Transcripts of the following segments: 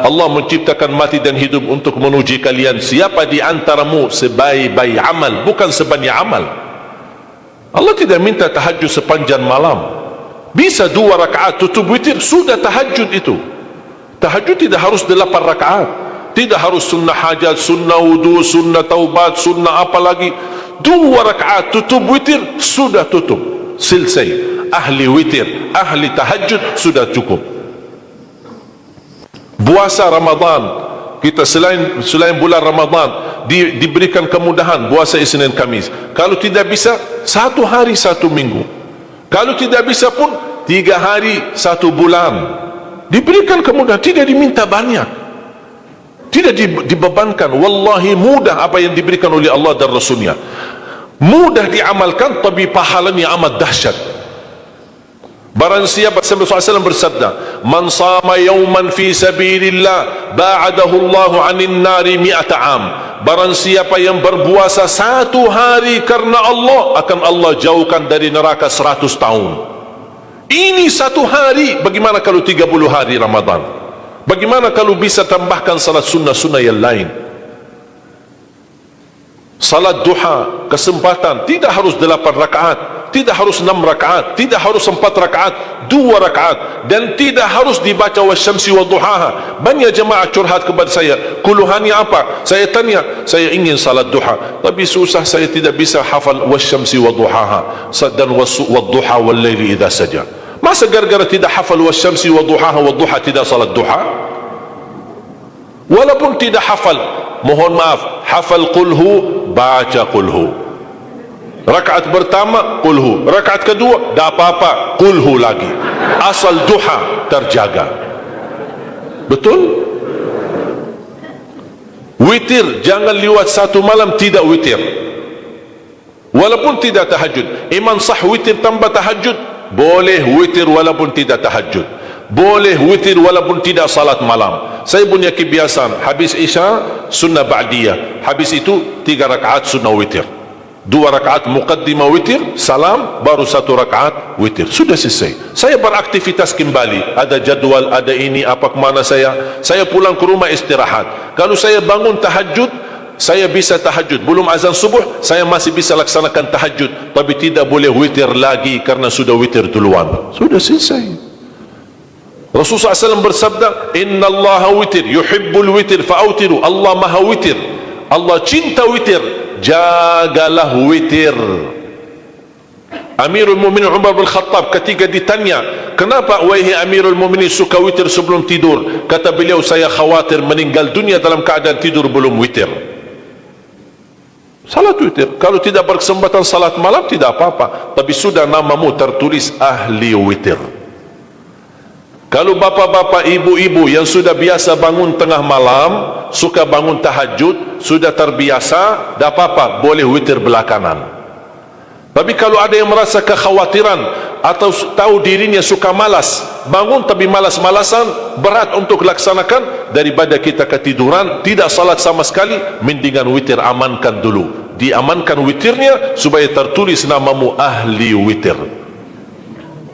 Allah menciptakan mati dan hidup untuk menguji kalian. Siapa di antaramu sebaik-baik amal, bukan sebanyak amal. Allah tidak minta tahajud sepanjang malam. Bisa 2 rakaat tutup witir, sudah tahajud itu. Tahajud tidak harus 8 rakaat, tidak harus sunnah hajat, sunnah wudu, sunnah taubat, sunnah apa lagi. 2 rakaat tutup witir, sudah tutup, selesai. Ahli witir, ahli tahajud sudah cukup. Puasa Ramadan, kita selain bulan Ramadan diberikan kemudahan puasa Isnin Kamis. Kalau tidak bisa 1 hari 1 minggu, kalau tidak bisa pun 3 hari 1 bulan. Diberikan kemudahan, tidak diminta banyak, tidak dibebankan. Wallahi mudah apa yang diberikan oleh Allah dan Rasulnya, mudah diamalkan, tapi pahalanya amat dahsyat. Barang siapa, Rasulullah SAW bersabda, man sama yawman fi sabilillah ba'adahu Allahu anin nari mi'ata am. Barang siapa yang berpuasa 1 hari karena Allah, akan Allah jauhkan dari neraka 100 tahun. Ini 1 hari. Bagaimana kalau 30 hari Ramadan? Bagaimana kalau bisa tambahkan salat sunnah-sunnah yang lain? Salat duha, kesempatan, tidak harus 8 rakaat, tidak harus 6 rakaat, tidak harus 4 rakaat, 2 rakaat, dan tidak harus dibaca wasyamsi wa duhaha. Banyak jemaah curhat kepada saya, keluhannya apa? Saya tanya, saya ingin salat duha, tapi susah, saya tidak bisa hafal wasyamsi wa duhaha dan wadduha wal laili idza saja. Masa gara-gara tidak hafal wasyamsi wa duhaha wa duha tidak salat duha? Walaupun tidak hafal, mohon maaf, hafal qulhu, baca qulhu. Rakaat pertama qulhu, rakaat kedua dah apa-apa, qulhu lagi. Asal duha terjaga. Betul? Witir jangan lewat 1 malam tidak witir. Walaupun tidak tahajud. Iman sah witir tambah tahajud, boleh witir walaupun tidak tahajud. Boleh witir walaupun tidak salat malam. Saya punya kebiasaan, habis Isya sunnah ba'diyah, habis itu 3 rakaat sunnah witir, 2 rakaat muqaddimah witir, salam, baru 1 rakaat witir, sudah selesai. Saya beraktivitas kembali, ada jadwal, ada ini, apa kemana saya pulang ke rumah istirahat. Kalau saya bangun tahajud, saya bisa tahajud, belum azan subuh saya masih bisa laksanakan tahajud, tapi tidak boleh witir lagi karena sudah witir duluan, sudah selesai. Rasulullah SAW bersabda, Inna Allah witir, yuhibbul witir, fa'autiru. Allah maha witir, Allah cinta witir, jagalah witir. Amirul Mu'minin Umar bin Khattab ketika ditanya, kenapa wahai Amirul Mu'minin suka witir sebelum tidur? Kata beliau, saya khawatir meninggal dunia dalam keadaan tidur belum witir. Salat witir, kalau tidak berkesempatan salat malam tidak apa-apa, tapi sudah namamu tertulis ahli witir. Kalau bapak-bapak, ibu-ibu yang sudah biasa bangun tengah malam, suka bangun tahajud, sudah terbiasa, tak apa-apa, boleh witir belakangan. Tapi kalau ada yang merasa kekhawatiran atau tahu dirinya suka malas, bangun tapi malas-malasan, berat untuk laksanakan, daripada kita ketiduran, tidak salat sama sekali, mendingan witir amankan dulu. Diamankan witirnya supaya tertulis namamu ahli witir.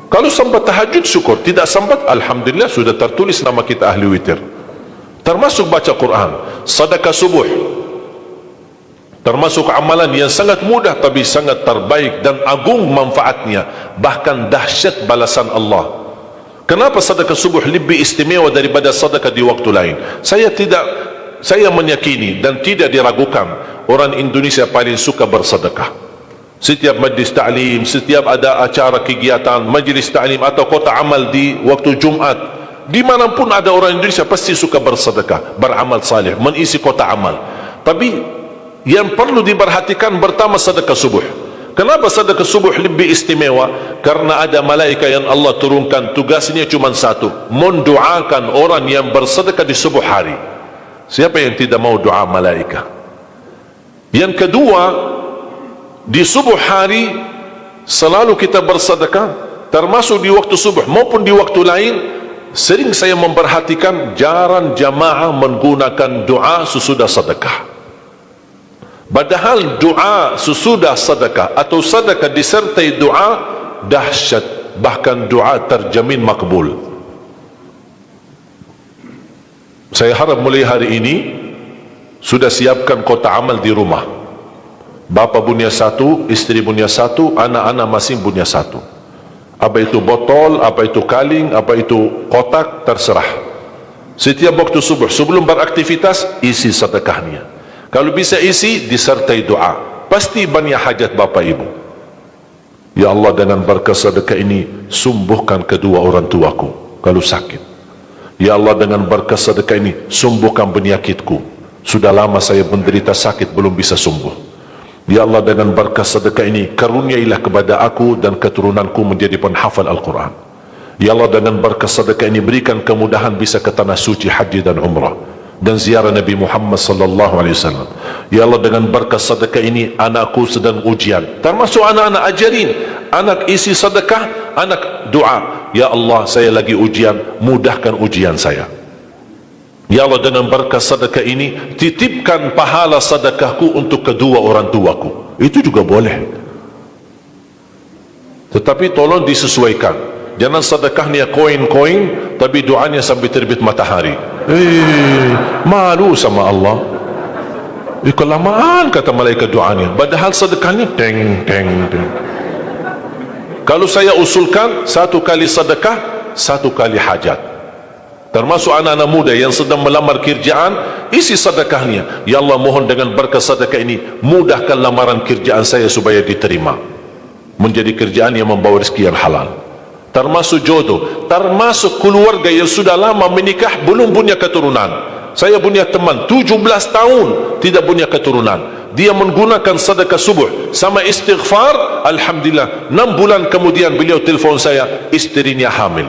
Kalau sempat tahajud syukur, tidak sempat alhamdulillah sudah tertulis nama kita ahli witir. Termasuk baca Quran, sedekah subuh, termasuk amalan yang sangat mudah tapi sangat terbaik dan agung manfaatnya, bahkan dahsyat balasan Allah. Kenapa sedekah subuh lebih istimewa daripada sedekah di waktu lain? Saya meyakini dan tidak diragukan, orang Indonesia paling suka bersedekah. Setiap majlis ta'lim, setiap ada acara kegiatan majlis ta'lim atau kota amal di waktu Jumat, dimanapun ada orang Indonesia pasti suka bersedekah, beramal saleh, mengisi kota amal. Tapi yang perlu diperhatikan pertama sedekah subuh. Kenapa sedekah subuh lebih istimewa? Karena ada malaikat yang Allah turunkan, tugasnya cuma satu, mendoakan orang yang bersedekah di subuh hari. Siapa yang tidak mau doa malaikat? Yang kedua, di subuh hari selalu kita bersedekah, termasuk di waktu subuh maupun di waktu lain. Sering saya memperhatikan jarang jamaah menggunakan doa sesudah sedekah. Padahal doa sesudah sedekah atau sedekah disertai doa dahsyat, bahkan doa terjamin makbul. Saya harap mulai hari ini sudah siapkan kotak amal di rumah. Bapa punya satu, istri punya satu, anak-anak masing punya satu. Apa itu botol, apa itu kaling, apa itu kotak, terserah. Setiap waktu subuh sebelum beraktivitas, isi sedekahnya. Kalau bisa isi disertai doa, pasti banyak hajat bapa ibu. Ya Allah, dengan berkah sedekah ini sembuhkan kedua orang tuaku kalau sakit. Ya Allah, dengan berkah sedekah ini sembuhkan penyakitku, sudah lama saya menderita sakit belum bisa sembuh. Ya Allah, dengan berkah sedekah ini karuniailah kepada aku dan keturunanku menjadi penghafal Al-Quran. Ya Allah, dengan berkah sedekah ini berikan kemudahan bisa ke tanah suci haji dan umrah dan ziarah Nabi Muhammad sallallahu alaihi wasallam. Ya Allah, dengan berkah sedekah ini anakku sedang ujian, termasuk anak-anak ajarin, anak isi sedekah, anak doa. Ya Allah, saya lagi ujian, mudahkan ujian saya. Ya Allah, dengan berkah sedekah ini titipkan pahala sedekahku untuk kedua orang tuaku. Itu juga boleh, tetapi tolong disesuaikan. Jangan sedekahnya koin-koin tapi doanya sampai terbit matahari. Malu sama Allah. Kelamaan kata malaikat doanya, padahal sedekahnya teng teng teng. Kalau saya usulkan, satu kali sedekah, satu kali hajat. Termasuk anak-anak muda yang sedang melamar kerjaan, isi sedekahnya. Ya Allah, mohon dengan berkah sedekah ini mudahkan lamaran kerjaan saya supaya diterima, menjadi kerjaan yang membawa rezeki yang halal. Termasuk jodoh, termasuk keluarga yang sudah lama menikah belum punya keturunan. Saya punya teman 17 tahun tidak punya keturunan. Dia menggunakan sedekah subuh sama istighfar, alhamdulillah 6 bulan kemudian beliau telefon saya, istrinya hamil.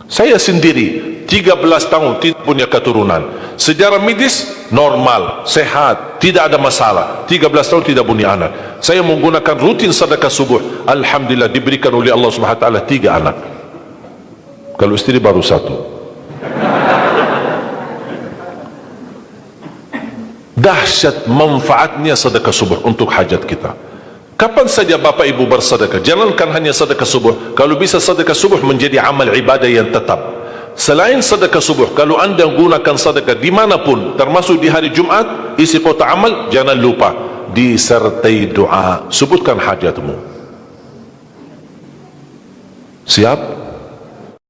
Saya sendiri 13 tahun tidak punya keturunan. Sejarah medis normal, sehat, tidak ada masalah. 13 tahun tidak punya anak. Saya menggunakan rutin sedekah subuh, alhamdulillah diberikan oleh Allah Subhanahu wa taala 3 anak. Kalau istri baru 1. Dahsyat manfaatnya sedekah subuh untuk hajat kita. Kapan saja Bapak Ibu bersedekah, jangankan hanya sedekah subuh. Kalau bisa sedekah subuh menjadi amal ibadah yang tetap. Selain sedekah subuh, kalau anda gunakan sedekah dimanapun, termasuk di hari Jumat, isi kotak amal, jangan lupa disertai doa. Sebutkan hajatmu. Siap?